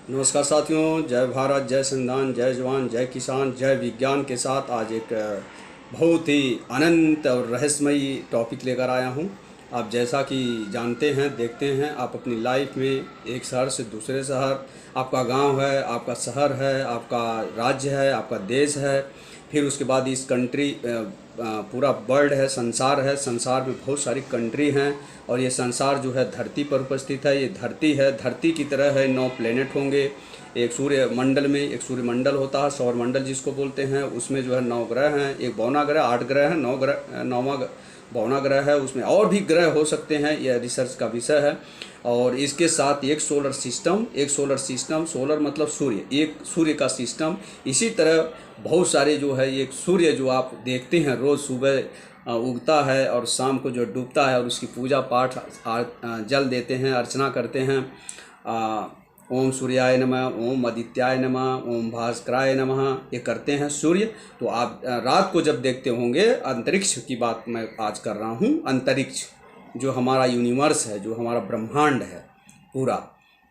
नमस्कार साथियों, जय भारत, जय संविधान, जय जवान, जय किसान, जय विज्ञान के साथ आज एक बहुत ही अनंत और रहस्यमयी टॉपिक लेकर आया हूँ। आप जैसा कि जानते हैं, देखते हैं, आप अपनी लाइफ में एक शहर से दूसरे शहर, आपका गांव है, आपका शहर है, आपका राज्य है, आपका देश है, फिर उसके बाद इस कंट्री पूरा वर्ल्ड है, संसार में बहुत सारी कंट्री हैं और ये संसार जो है धरती पर उपस्थित है। ये धरती है, धरती की तरह है, 9 प्लेनेट होंगे। एक सूर्य मंडल में एक सूर्य मंडल होता है, सौर मंडल जिसको बोलते हैं, उसमें जो है 9 ग्रह हैं, एक बौना ग्रह, 8 ग्रह हैं, 9 ग्रह, 9वां बौना ग्रह है, उसमें और भी ग्रह हो सकते हैं, यह रिसर्च का विषय है। और इसके साथ एक सोलर सिस्टम, सोलर मतलब सूर्य, एक सूर्य का सिस्टम। इसी तरह बहुत सारे जो है, एक सूर्य जो आप देखते हैं रोज़ सुबह उगता है और शाम को जो डूबता है, और उसकी पूजा पाठ जल देते हैं, अर्चना करते हैं। ओम सूर्याय नमः, ओम आदित्याय नमः, ओम भास्कराय नमः, ये करते हैं सूर्य। तो आप रात को जब देखते होंगे, अंतरिक्ष की बात मैं आज कर रहा हूँ, अंतरिक्ष जो हमारा यूनिवर्स है, जो हमारा ब्रह्मांड है पूरा,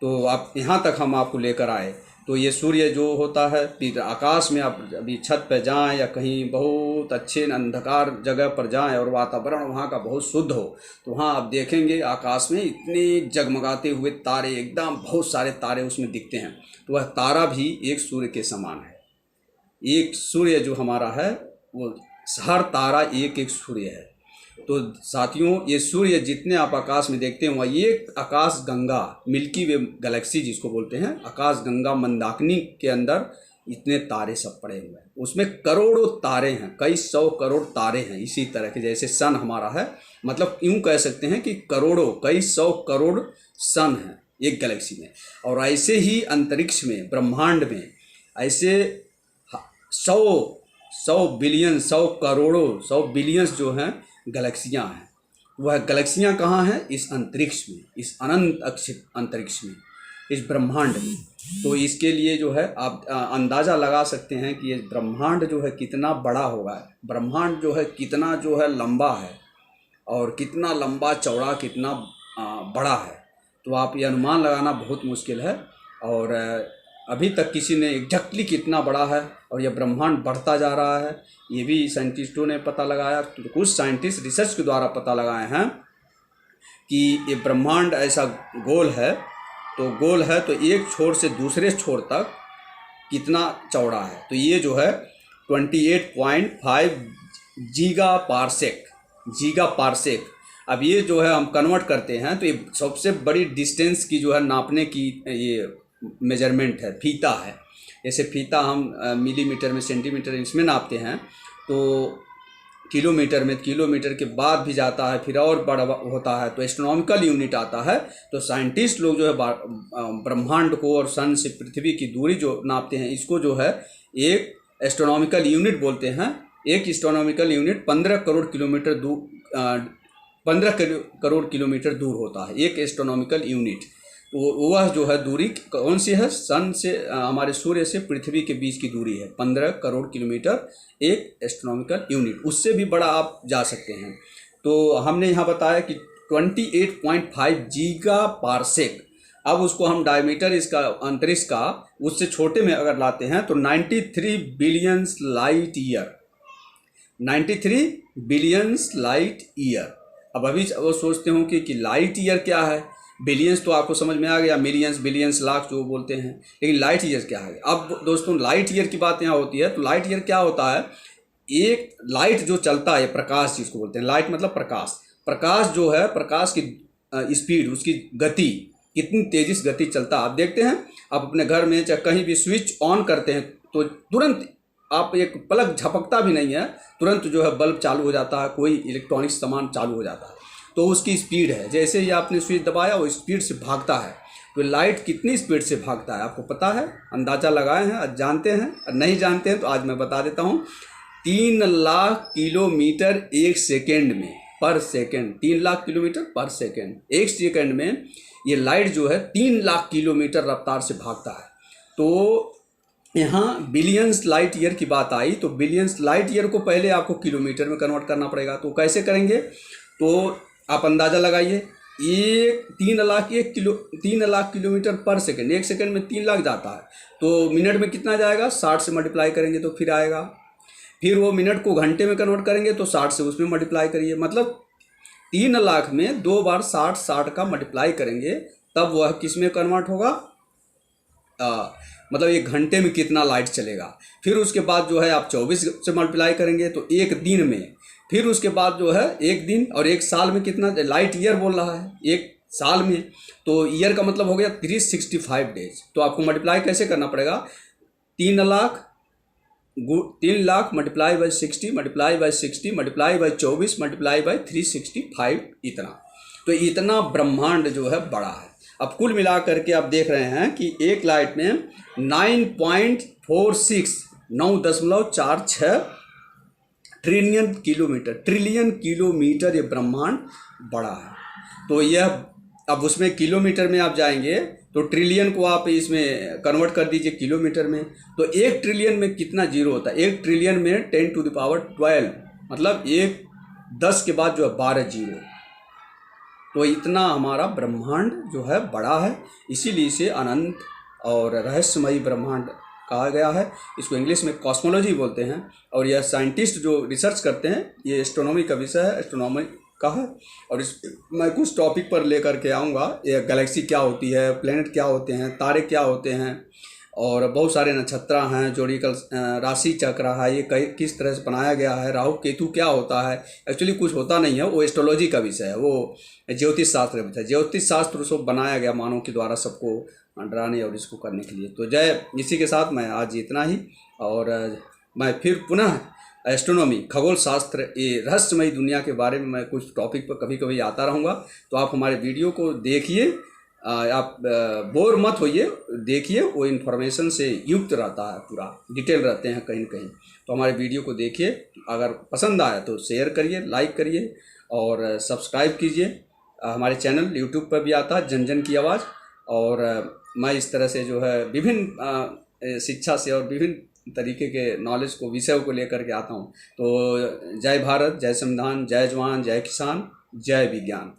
तो आप यहाँ तक हम आपको लेकर आए। तो ये सूर्य जो होता है, फिर आकाश में आप अभी छत पे जाएं या कहीं बहुत अच्छे अंधकार जगह पर जाएं और वातावरण वहाँ का बहुत शुद्ध हो, तो वहाँ आप देखेंगे आकाश में इतने जगमगाते हुए तारे, एकदम बहुत सारे तारे उसमें दिखते हैं। तो वह तारा भी एक सूर्य के समान है। एक सूर्य जो हमारा है, वो हर तारा एक एक सूर्य है। तो साथियों, ये सूर्य जितने आप आकाश में देखते हैं, वह एक आकाश गंगा, मिल्की वे गैलेक्सी जिसको बोलते हैं, आकाश गंगा मंदाकिनी के अंदर इतने तारे सब पड़े हुए हैं। उसमें करोड़ों तारे हैं, कई 100 करोड़ तारे हैं। इसी तरह के जैसे सन हमारा है, मतलब यूँ कह सकते हैं कि करोड़ों, कई 100 करोड़ सन हैं एक गैलेक्सी में। और ऐसे ही अंतरिक्ष में, ब्रह्मांड में ऐसे 100 बिलियन, 100 करोड़ों, 100 बिलियंस जो हैं गैलेक्सियाँ हैं। वह गैलेक्सियाँ कहाँ हैं? इस अंतरिक्ष में, इस अनंत अक्षित अंतरिक्ष में, इस ब्रह्मांड में। तो इसके लिए जो है आप अंदाज़ा लगा सकते हैं कि ये ब्रह्मांड जो है कितना बड़ा होगा। ब्रह्मांड जो है कितना जो है लंबा है, और कितना लंबा चौड़ा, कितना बड़ा है। तो आप ये अनुमान लगाना बहुत मुश्किल है। और अभी तक किसी ने एग्जैक्टली कितना बड़ा है, और यह ब्रह्मांड बढ़ता जा रहा है, ये भी साइंटिस्टों ने पता लगाया। तो कुछ साइंटिस्ट रिसर्च के द्वारा पता लगाए हैं कि ये ब्रह्मांड ऐसा गोल है, तो एक छोर से दूसरे छोर तक कितना चौड़ा है। तो ये जो है 28.5 गीगा पारसेक। अब ये जो है हम कन्वर्ट करते हैं, तो ये सबसे बड़ी डिस्टेंस की जो है नापने की ये मेजरमेंट है, फीता है। जैसे फीता हम मिलीमीटर में, सेंटीमीटर इसमें नापते हैं, तो किलोमीटर में, किलोमीटर के बाद भी जाता है, फिर और बड़ा होता है, तो एस्ट्रोनॉमिकल यूनिट आता है। तो साइंटिस्ट लोग जो है ब्रह्मांड को और सन से पृथ्वी की दूरी जो नापते हैं, इसको जो है एक एस्ट्रोनॉमिकल यूनिट बोलते हैं। एक एस्ट्रोनॉमिकल यूनिट 15 करोड़ किलोमीटर दूर, 15 करोड़ किलोमीटर दूर होता है एक एस्ट्रोनॉमिकल यूनिट। तो वह जो है दूरी कौन सी है? सन से, हमारे सूर्य से पृथ्वी के बीच की दूरी है 15 करोड़ किलोमीटर, एक एस्ट्रोनॉमिकल यूनिट। उससे भी बड़ा आप जा सकते हैं। तो हमने यहाँ बताया कि 28.5 गीगा पारसेक। अब उसको हम डायमीटर इसका अंतरिक्ष का उससे छोटे में अगर लाते हैं, तो 93 billions light year, 93 billions light year. अब अभी वो सोचते हो कि लाइट ईयर क्या है? बिलियंस तो आपको समझ में आ गया, मिलियंस, बिलियंस, लाख जो बोलते हैं, लेकिन लाइट ईयर क्या है? अब दोस्तों, लाइट ईयर की बात यहाँ होती है। तो लाइट ईयर क्या होता है? एक लाइट जो चलता है, प्रकाश जिसको बोलते हैं, लाइट मतलब प्रकाश जो है, प्रकाश की स्पीड, उसकी गति, कितनी तेजी से गति चलता है। आप देखते हैं, आप अपने घर में चाहे कहीं भी स्विच ऑन करते हैं, तो तुरंत आप एक पलक झपकता भी नहीं है, तुरंत जो है बल्ब चालू हो जाता है, कोई इलेक्ट्रॉनिक सामान चालू हो जाता है। तो उसकी स्पीड है, जैसे ही आपने स्विच दबाया वो स्पीड से भागता है। तो लाइट कितनी स्पीड से भागता है आपको पता है? अंदाज़ा लगाए हैं, आज जानते हैं? नहीं जानते हैं तो आज मैं बता देता हूँ। 3 लाख किलोमीटर एक सेकेंड में, पर सेकेंड, 3 लाख किलोमीटर पर सेकेंड, एक सेकेंड में ये लाइट जो है 3 लाख किलोमीटर रफ्तार से भागता है। तो यहाँ बिलियंस लाइट ईयर की बात आई, तो बिलियंस लाइट ईयर को पहले आपको किलोमीटर में कन्वर्ट करना पड़ेगा। तो कैसे करेंगे? तो आप अंदाज़ा लगाइए, एक 3 लाख किलोमीटर पर सेकंड, 1 सेकंड में 3 लाख जाता है, तो मिनट में कितना जाएगा, 60 से मल्टीप्लाई करेंगे तो फिर आएगा। फिर वो मिनट को घंटे में कन्वर्ट करेंगे तो 60 से उसमें मल्टीप्लाई करिए, मतलब 3 लाख में 2 बार 60 का मल्टीप्लाई करेंगे तब वह किस में कन्वर्ट होगा, मतलब 1 घंटे में कितना लाइट चलेगा। फिर उसके बाद जो है आप 24 से मल्टीप्लाई करेंगे तो 1 दिन में, फिर उसके बाद जो है 1 दिन और 1 साल में कितना, लाइट ईयर बोल रहा है 1 साल में, तो ईयर का मतलब हो गया 365 डेज। तो आपको मल्टीप्लाई कैसे करना पड़ेगा, 3 lakh multiply by 60 multiply by 60 multiply by 24 multiply by 365, इतना। तो इतना ब्रह्मांड जो है बड़ा है। अब कुल मिला करके आप देख रहे हैं कि एक लाइट में 9.46 9.46 ट्रिलियन किलोमीटर ये ब्रह्मांड बड़ा है। तो यह, अब उसमें किलोमीटर में आप जाएंगे तो ट्रिलियन को आप इसमें कन्वर्ट कर दीजिए किलोमीटर में, तो 1 ट्रिलियन में कितना जीरो होता है, 1 ट्रिलियन में 10⁻12, मतलब 10 के बाद जो है 12 जीरो। तो इतना हमारा ब्रह्मांड जो है बड़ा है, इसीलिए इसे अनंत और रहस्यमयी ब्रह्मांड कहा गया है। इसको इंग्लिश में कॉस्मोलॉजी बोलते हैं। और यह साइंटिस्ट जो रिसर्च करते हैं, ये एस्ट्रोनॉमी का विषय है, एस्ट्रोनॉमी का है। और इस मैं कुछ टॉपिक पर लेकर के आऊँगा, ये गैलेक्सी क्या होती है, प्लेनेट क्या होते हैं, तारे क्या होते हैं, और बहुत सारे नक्षत्र हैं, जोड़िकल राशि चक्र है, ये किस तरह से बनाया गया है, राहु केतु क्या होता है। एक्चुअली कुछ होता नहीं है, वो एस्ट्रोलॉजी का विषय है, वो ज्योतिष शास्त्र का विषय है। ज्योतिष शास्त्र उसको बनाया गया मानव के द्वारा सबको डराने और इसको करने के लिए। तो जय, इसी के साथ मैं आज इतना ही, और मैं फिर पुनः एस्ट्रोनॉमी, खगोल शास्त्र, ये रहस्यमयी दुनिया के बारे में मैं कुछ टॉपिक पर कभी कभी आता रहूँगा। तो आप हमारे वीडियो को देखिए, आप बोर मत होइए, देखिए, वो इन्फॉर्मेशन से युक्त रहता है, पूरा डिटेल रहते हैं कहीं न कहीं। तो हमारे वीडियो को देखिए, अगर पसंद आया तो शेयर करिए, लाइक करिए और सब्सक्राइब कीजिए। हमारे चैनल यूट्यूब पर भी आता है, जन जन की आवाज़। और मैं इस तरह से जो है विभिन्न शिक्षा से और विभिन्न तरीके के नॉलेज को, विषयों को लेकर के आता हूँ। तो जय भारत, जय संविधान, जय जवान, जय किसान, जय विज्ञान।